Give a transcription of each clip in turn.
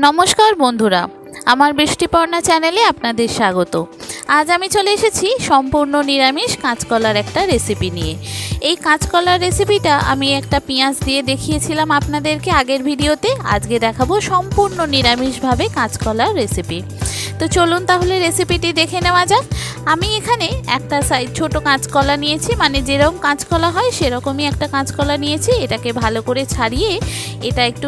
নমস্কার বন্ধুরা, আমার বৃষ্টিপর্ণা চ্যানেলে আপনাদের স্বাগত। আজ আমি চলে এসেছি সম্পূর্ণ নিরামিষ কাঁচকলার একটা রেসিপি নিয়ে। এই কাঁচকলার রেসিপিটা আমি একটা পেঁয়াজ দিয়ে দেখিয়েছিলাম আপনাদেরকে আগের ভিডিওতে। আজকে দেখাবো সম্পূর্ণ নিরামিষভাবে কাঁচকলার রেসিপি। তো চলুন তাহলে রেসিপিটি দেখে নেওয়া যাক। আমি এখানে একটা সাইজ ছোট কাঁচকলা নিয়েছি, মানে যেরকম কাঁচকলা হয় সেরকমই একটা কাঁচকলা নিয়েছি। এটাকে ভালো করে ছাড়িয়ে এটা একটু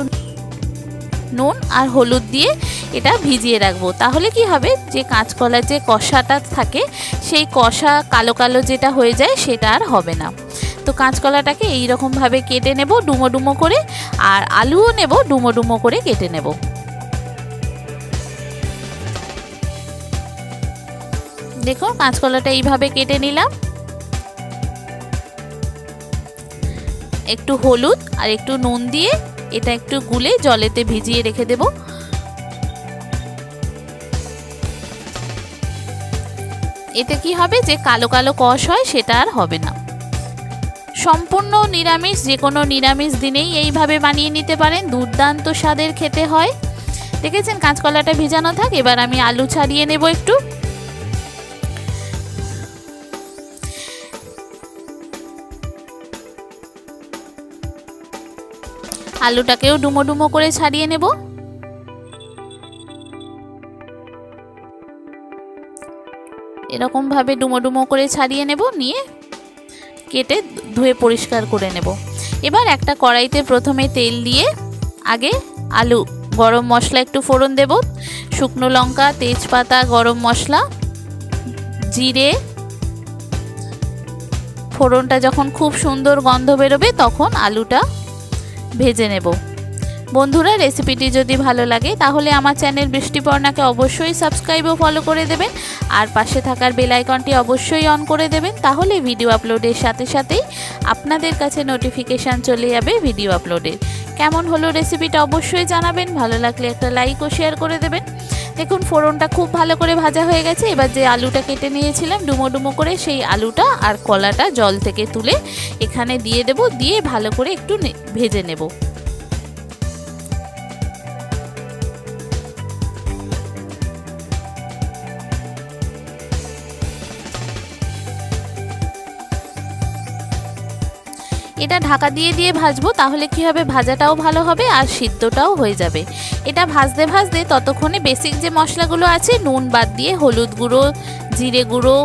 নুন আর হলুদ দিয়ে এটা ভিজিয়ে রাখবো। তাহলে কি হবে, যে কাঁচকলার যে কষাটা থাকে সেই কষা কালো কালো যেটা হয়ে যায় সেটা আর হবে না। তো কাঁচকলাটাকে এইরকমভাবে কেটে নেব ডুমো ডুমো করে, আর আলুও নেব ডুমো ডুমো করে কেটে নেব। দেখুন কাঁচকলাটা এইভাবে কেটে নিলাম। একটু হলুদ আর একটু নুন দিয়ে এটা একটু গুলে জলেতে ভিজিয়ে রেখে দেব। এতে কি হবে, যে কালো কালো কষ হয় সেটা আর হবে না। সম্পূর্ণ নিরামিষ, যে কোনো নিরামিষ দিনেই এইভাবে বানিয়ে নিতে পারেন, দুর্দান্ত স্বাদের খেতে হয়। দেখেছেন কাঁচকলাটা ভিজানো থাক। এবার আমি আলু ছাড়িয়ে নেব একটু। আলুটাকেও ডুমো ডুমো করে ছাড়িয়ে নেব। এরকম ভাবে ডুমো ডুমো করে ছাড়িয়ে নেব, নিয়ে কেটে ধুয়ে পরিষ্কার করে নেব। এবার একটা কড়াইতে প্রথমে তেল দিয়ে আগে আলু, গরম মশলা একটু ফোড়ন দেব, শুকনো লঙ্কা, তেজপাতা, গরম মশলা, জিরে। ফোড়নটা যখন খুব সুন্দর গন্ধ বেরোবে তখন আলুটা ভেজে নেব। বন্ধুরা, রেসিপিটি যদি ভালো লাগে তাহলে আমার চ্যানেল বৃষ্টিপর্ণাকে অবশ্যই সাবস্ক্রাইব ও ফলো করে দেবেন, আর পাশে থাকার বেল আইকনটি অবশ্যই অন করে দেবেন। তাহলে ভিডিও আপলোডের সাথে সাথেই আপনাদের কাছে নোটিফিকেশান চলে যাবে ভিডিও আপলোডের। কেমন হলো রেসিপিটা অবশ্যই জানাবেন, ভালো লাগলে একটা লাইক ও শেয়ার করে দেবেন। দেখুন ফোড়নটা খুব ভালো করে ভাজা হয়ে গেছে। এবার যে আলুটা কেটে নিয়েছিলাম ডুমো ডুমো করে, সেই আলুটা আর কলাটা জল থেকে তুলে এখানে দিয়ে দেব, দিয়ে ভালো করে একটু ভেজে নেব। এটা ঢাকা দিয়ে দিয়ে ভাজবো, তাহলে কি হবে, ভাজাটাও ভালো হবে আর সিদ্ধটাও হয়ে যাবে। এটা ভাজতে ভাজতে ততক্ষণে বেসিক যে মশলাগুলো আছে, নুন বাদ দিয়ে হলুদ গুঁড়ো, জিরে গুঁড়ো,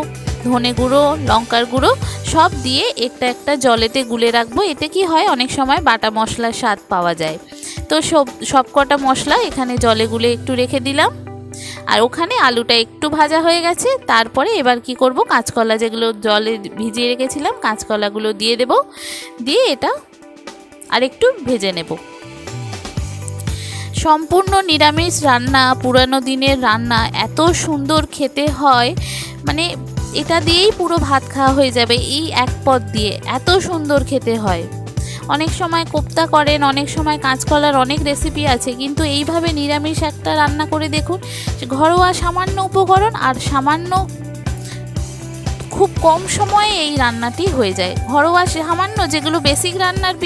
ধনে গুঁড়ো, লঙ্কার গুঁড়ো সব দিয়ে একটা একটা জলেতে গুলে রাখবো। এতে কি হয়, অনেক সময় বাটা মশলার স্বাদ পাওয়া যায়। তো সব কটা মশলা এখানে জলে গুলে একটু রেখে দিলাম। আর ওখানে আলুটা একটু ভাজা হয়ে গেছে। তারপরে এবার কি করব, কাঁচকলা যেগুলো জলে ভিজিয়ে রেখেছিলাম কাঁচকলাগুলো দিয়ে দেব, দিয়ে এটা আর একটু ভেজে নেব। সম্পূর্ণ নিরামিষ রান্না, পুরানো দিনের রান্না, এত সুন্দর খেতে হয়, মানে এটা দিয়েই পুরো ভাত খাওয়া হয়ে যাবে। এই এক পদ দিয়ে এত সুন্দর খেতে হয়। অনেক সময় কোপ্তা করেন, অনেক সময় কাঁচকলার অনেক রেসিপি আছে, কিন্তু এইভাবে নিরামিষ একটা রান্না করে দেখুন। ঘরোয়া সামান্য উপকরণ আর সামান্য খুব কম সময়ে এই রান্নাটি হয়ে যায়। ঘরোয়া সামান্য যেগুলো বেসিক রান্নার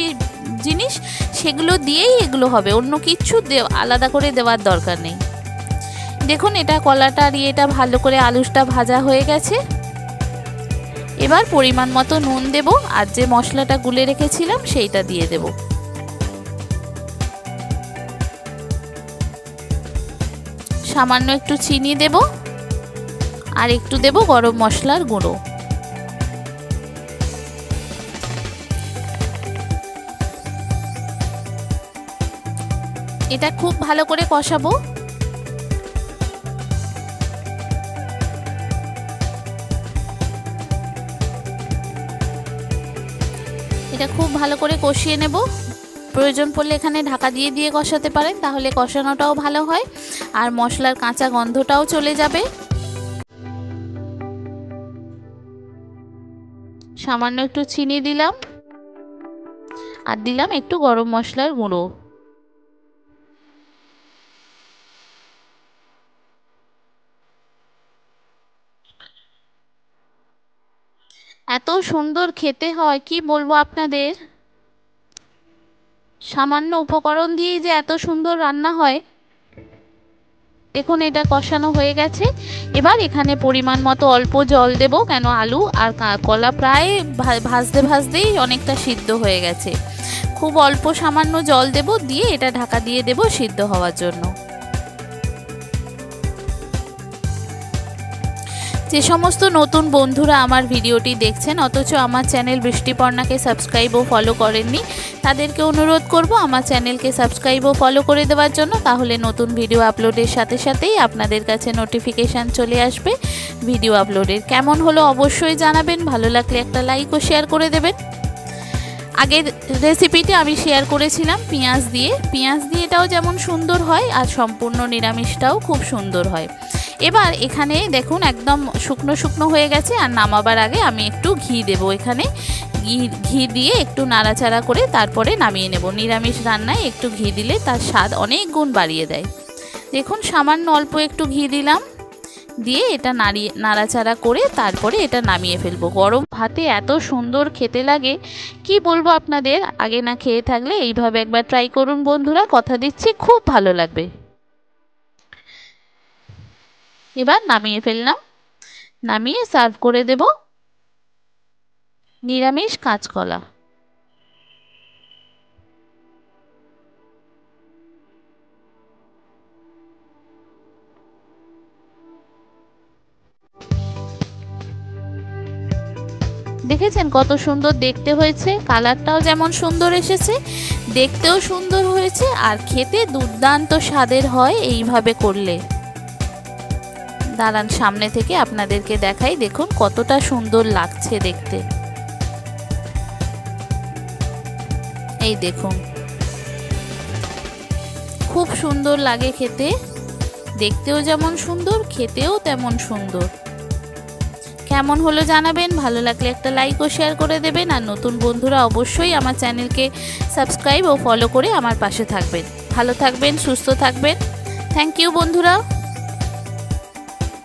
জিনিস সেগুলো দিয়েই এগুলো হবে, অন্য কিচ্ছু আলাদা করে দেওয়ার দরকার নেই। দেখুন এটা কলাটা আর এটা ভালো করে আলুটা ভাজা হয়ে গেছে। এবার পরিমাণ মতো নুন দেব, আর যে মশলাটা গুলে রেখেছিলাম সেইটা দিয়ে দেব। সামান্য একটু চিনি দেব, আর একটু দেব গরম মশলার গুঁড়ো। এটা খুব ভালো করে কষাবো। এটা খুব ভালো করে কষিয়ে নেব। প্রয়োজন পড়লে এখানে ঢাকা দিয়ে দিয়ে কষাতে পারেন, তাহলে কষানোটাও ভালো হয় আর মশলার কাঁচা গন্ধটাও চলে যাবে। সামান্য একটু চিনি দিলাম, আর দিলাম একটু গরম মশলার গুঁড়ো। এত সুন্দর খেতে হয় কি বলবো আপনাদের। সামান্য উপকরণ দিয়েই যে এত সুন্দর রান্না হয় দেখুন এটা কষানো হয়ে গেছে। এবার এখানে পরিমাণ মতো অল্প জল দেব, কেন আলু আর কলা প্রায় ভাজতে ভাজতেই অনেকটা সিদ্ধ হয়ে গেছে। খুব অল্প সামান্য জল দেব, দিয়ে এটা ঢাকা দিয়ে দেব সিদ্ধ হওয়ার জন্য। যে সমস্ত নতুন বন্ধুরা আমার ভিডিওটি দেখছেন অথচ আমার চ্যানেল বৃষ্টিপর্ণাকে সাবস্ক্রাইব ও ফলো করেননি, তাদেরকে অনুরোধ করব আমার চ্যানেলকে সাবস্ক্রাইব ও ফলো করে দেওয়ার জন্য। তাহলে নতুন ভিডিও আপলোডের সাথে সাথেই আপনাদের কাছে নোটিফিকেশান চলে আসবে ভিডিও আপলোডের। কেমন হলো অবশ্যই জানাবেন, ভালো লাগলে একটা লাইক ও শেয়ার করে দেবেন। আগের রেসিপিটি আমি শেয়ার করেছিলাম পেঁয়াজ দিয়ে, এটাও যেমন সুন্দর হয় আর সম্পূর্ণ নিরামিষটাও খুব সুন্দর হয়। এবার এখানে দেখুন একদম শুকনো শুকনো হয়ে গেছে, আর নামাবার আগে আমি একটু ঘি দেব। এখানে ঘি দিয়ে একটু নাড়াচাড়া করে তারপরে নামিয়ে নেব। নিরামিষ রান্নায় একটু ঘি দিলে তার স্বাদ অনেক গুণ বাড়িয়ে দেয়। দেখুন সামান্য অল্প একটু ঘি দিলাম, দিয়ে এটা নাড়াচাড়া করে তারপরে এটা নামিয়ে ফেলবো। গরম ভাতে এত সুন্দর খেতে লাগে কি বলবো আপনাদের, আগে না খেয়ে থাকলে এইভাবে একবার ট্রাই করুন বন্ধুরা, কথা দিচ্ছি খুব ভালো লাগবে। এবার নামিয়ে ফেললাম, নামিয়ে সার্ভ করে দেব নিরামিষ কাঁচকলা। দেখেছেন কত সুন্দর দেখতে হয়েছে, কালারটাও যেমন সুন্দর এসেছে, দেখতেও সুন্দর হয়েছে, আর খেতে দুর্দান্ত স্বাদের হয় এইভাবে করলে। দাঁড়ান সামনে থেকে আপনাদেরকে দেখাই, দেখুন কতটা সুন্দর লাগছে দেখতে। এই দেখুন খুব সুন্দর লাগে খেতে, দেখতেও যেমন সুন্দর খেতেও তেমন সুন্দর। কেমন হলো জানাবেন, ভালো লাগলে একটা লাইক ও শেয়ার করে দেবেন, আর নতুন বন্ধুরা অবশ্যই আমার চ্যানেলকে সাবস্ক্রাইব ও ফলো করে আমার পাশে থাকবেন। ভালো থাকবেন, সুস্থ থাকবেন। থ্যাংক ইউ বন্ধুরা।